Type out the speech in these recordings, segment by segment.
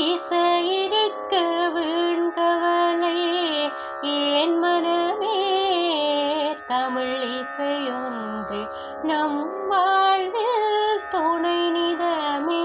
இசையிருக்க வீண்கவலை ஏன் மனமே தமிழ் இசையொன்று நம் வாழ்வில் துணை நிதமே.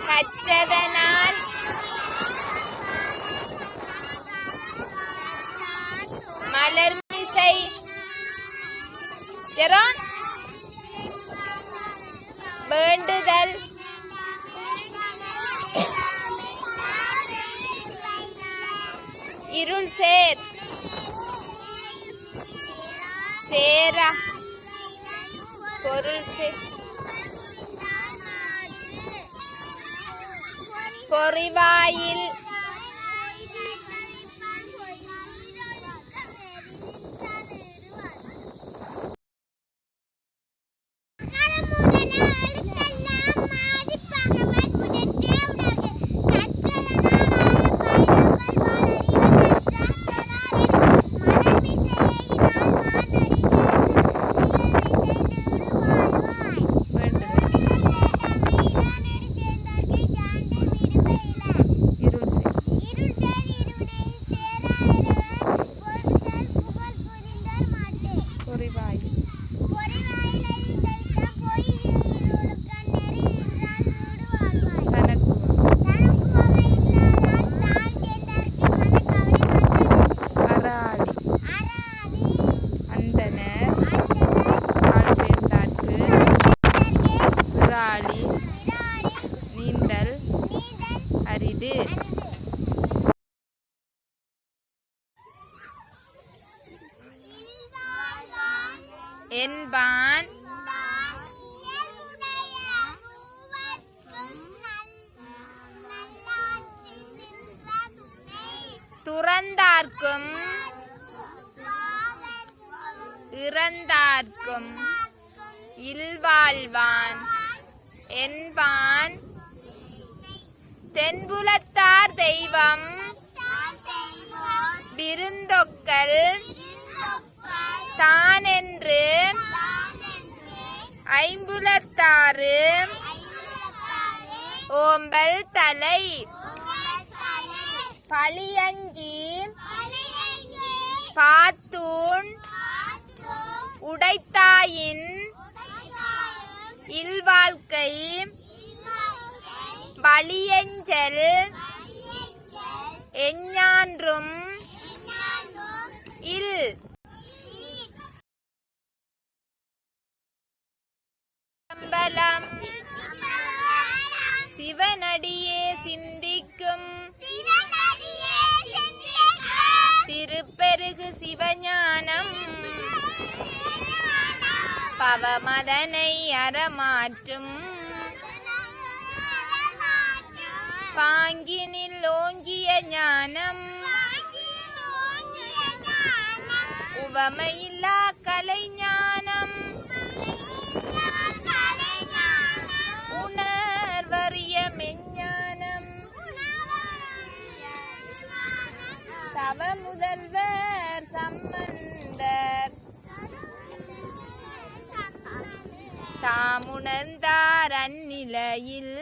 கற்றதனால் மலர்மிசை வேண்டுதல் இருள் சேர பொருள் பொறிவாயில் என்பான் துறந்தார்க்கும் இறந்தார்க்கும் இல்வாழ்வான் என்பான் தென்புலத்தார் தெய்வம் விருந்தொக்கல் தானென்று ஐம்புலத்தாறு ஓம்பல் தலை பழியஞ்சி பாத்தூன் உடைத்தாயின் இல்வாழ்க்கை வலியஞ்சல் எஞ்ஞான்றும் இல் சிவனடியே சிந்திக்கும் திருப்பெருகு சிவஞானம் பவமதனை அறமாற்றும் பாங்கினில் ஓங்கிய ஞானம் உவமையில்லா கலைஞானம் உணர்வறிய மெஞ்ஞானம் தவ முதல்வர் சம்பந்தர் தாமுணர்ந்தார் அந்நிலையில்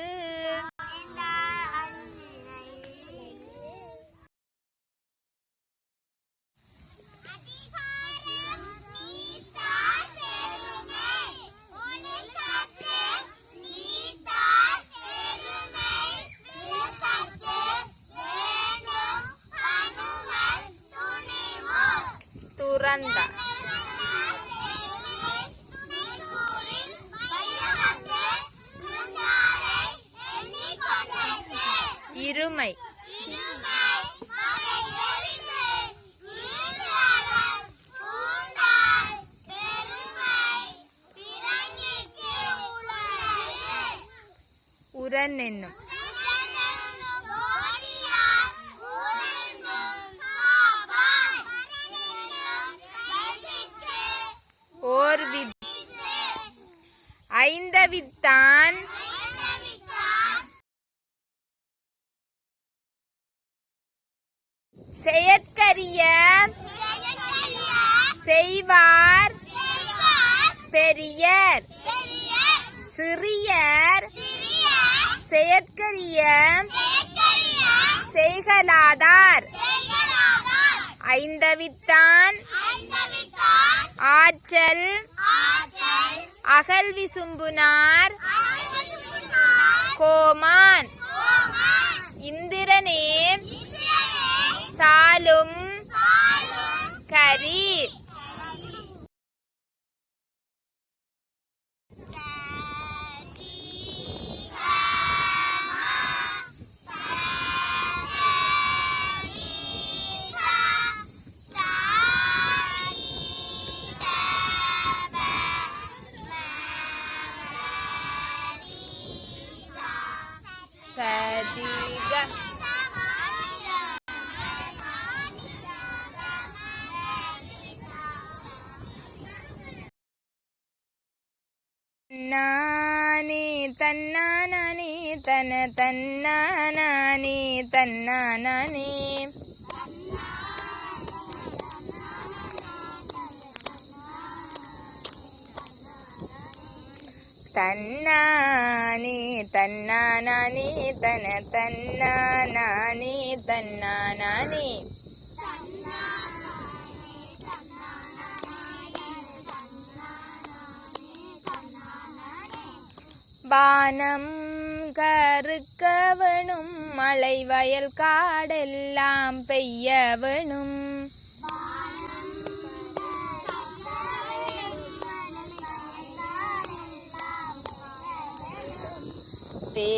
தந்தா இருமை உரன் என்னும் ஓர் ஐந்தவித்தான் செயற்கரிய செய்வார் பெரியர் சிறியர் செயற்கரிய செய்கலாதார் ஐந்தவித்தான் ஆற்றல் அகல் விசும்புனார் கோமான் இந்திரனே சாலும் கரீர் சரிக நானே தன்னானே தன தன்னானே தன்னானே தன்னானே தன்னானே தன தன்னானே தன்னானே வானம் கருக்க வேணும் மழை வயல் காடெல்லாம் பெய்ய வேணும்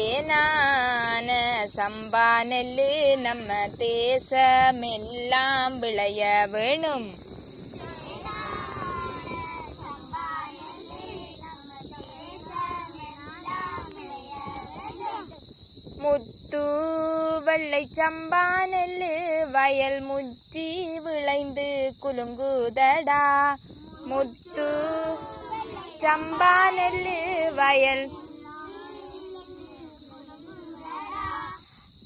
தேனான சம்பா நெல்லு நம்ம தேசமெல்லாம் விளைய வேணும் முத்து வெள்ளை சம்பா நெல்லு வயல் முற்றி விளைந்து குலுங்குதடா முத்து சம்பா நெல்லு வயல்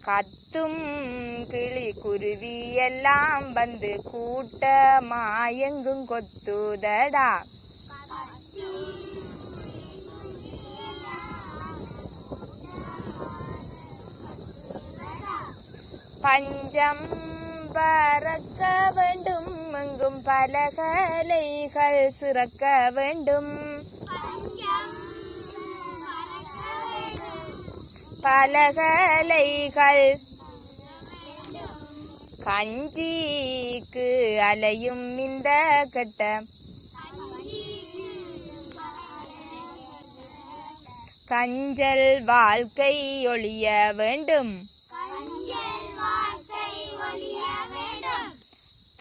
கத்தும் கிளி குருவி எல்லாம் வந்து கூட்டமாயெங்கும் கொத்துதடா பஞ்சம் பறக்க வேண்டும் எங்கும் பலகலைகள் சிறக்க வேண்டும் பலகலைகள் கஞ்சிக்கு அலையும் இந்த கட்ட கஞ்சல் வாழ்க்கை ஒழிய வேண்டும்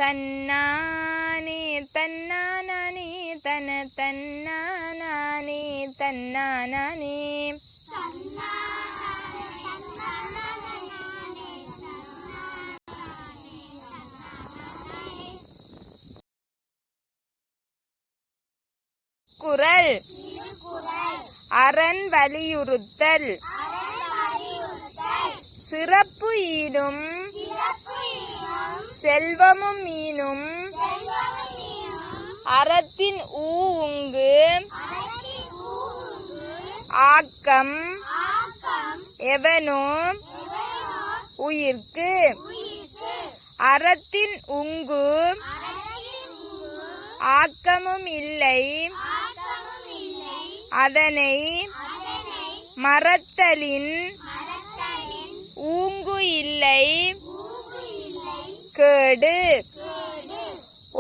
தன்னானே தன்னானே தன தன்னானே தன்னானே குறள் அரண் வலியுறுத்தல் சிறப்பு ஈனும் செல்வமும் ஈனும் அறத்தின் ஊங்கு ஆக்கம் எவனோ உயிர்க்கு அறத்தின் உங்கு ஆக்கமும் இல்லை அதனை மறத்தலின் ஊங்கு இல்லை கேடு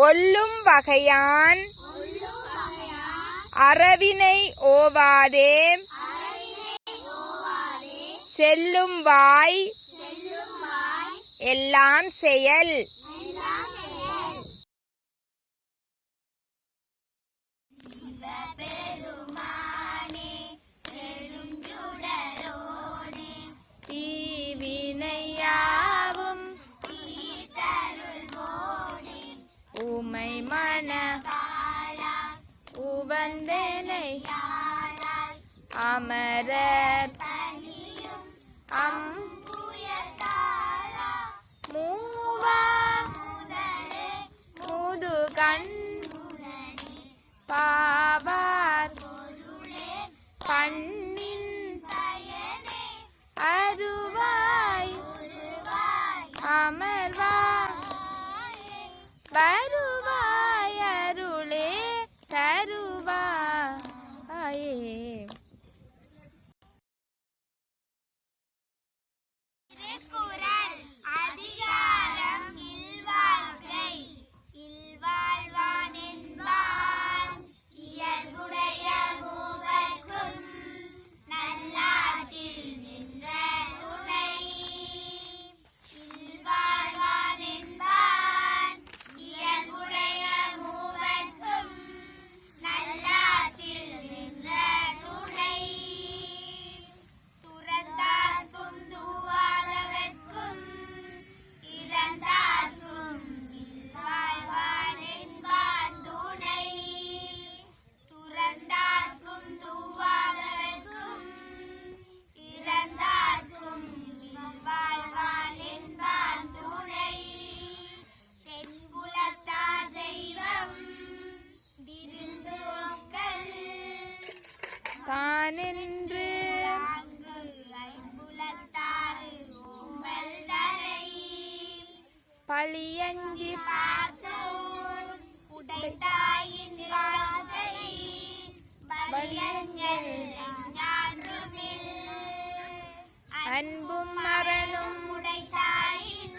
ஒல்லும் வகையான் அறவினை ஓவாதே செல்லும் வாய் எல்லாம் செயல். தீவினையாவும் உமை மன உவந்தனை அமரர் மூவா முதுகண் பாவார் பண்ணின் அருவாய் அமர்வாய் வருவாய் அருளே தருவாயே. திருக்குறள் அதிகாரம் இல்வாழ்க்கை. இல்வாழ்வான் என்பான் இயல்புடைய மூவர்க்கும் நல்லாற்றில் நின்ற துணை. இல்வாழ்வான் என்பான் இயல்புடைய மூவர்க்கும் நல்லாற்றில் நின்ற துணை. துறந்தார்க்கும் தூவாதவர்க்கும் இறந்தார்க்கும் இல்வாழ்வான் என்பான் துணை. துறந்தார்க்கும் தூவாதவர்க்கும் இறந்தார்க்கும் இல்வாழ்வான் என்பான் துணை. தென்புலத்தார் தெய்வம் விருந்து ஒக்கல் தானென்று ஐம்புலத்தாறு ஓம்பல் தரை. பழியஞ்சி பார்த்தோர் உடைத்தாயின் வார்த்தை பலியஞ்சல் ஞான்றுமில். அன்பும் மரணும் உடைத்தாயின்